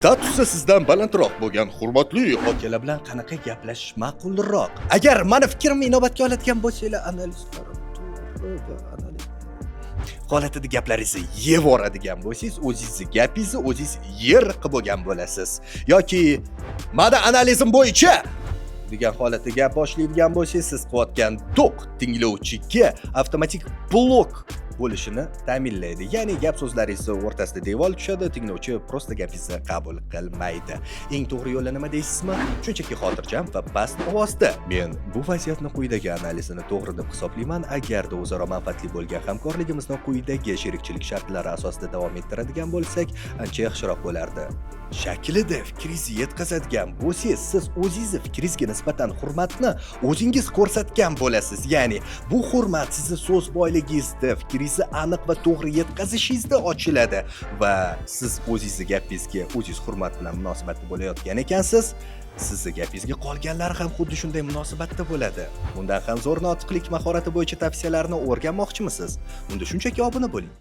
Statusi sizdan balandroq bo'lgan hurmatli okalar bilan qanaqa gaplashish ma'qulroq? Agar meni fikrimni inobatga oladigan bo'lsanglar, analizlar holatida gaplaringizni yevoradigan bo'lsangiz, o'zingizni gapingizni o'zingiz yer qilib bo'lgan bo'lasiz. Yoki "Meni analizim bo'yicha" degan holatda gap boshlaydigan bo'lsangiz, siz qilayotgan to'q tinglovchiga avtomatik blok bo'lishini ta'minlaydi. Ya'ni gap so'zlaringizni o'rtasida devor tushadi, tinglovchi prosta gapingizni qabul qilmaydi. Eng to'g'ri yo'li nima deysizmi? Shunchaki xotirjam va past ovozda. Men bu vaziyatni quyidagi analizini to'g'ri deb hisoblayman. Agarda o'zaro manfaatli bo'lgan hamkorligimizni quyidagi sherikchilik shartlari asosida davom ettiradigan bo'lsak, ancha yaxshiroq bo'lardi. Shaklida fikringizni yetkazadigan bo'lsangiz, siz o'zingizni fikringizga nisbatan hurmatni o'zingiz ko'rsatgan bo'lasiz. Ya'ni bu hurmat sizni so'z boyligingizda, fikringizni aniq va to'g'ri yetkazishingizda ochiladi va siz o'zingizni gapingizga o'zingiz hurmat bilan munosabatda bo'layotgan ekansiz. Sizni gapingizga qolganlar ham xuddi shunday munosabatda bo'ladi. Bundan ham zo'r notiqlik mahorati bo'yicha tavsiyalarni o'rganmoqchimisiz? Unda shunchaki obuna bo'ling.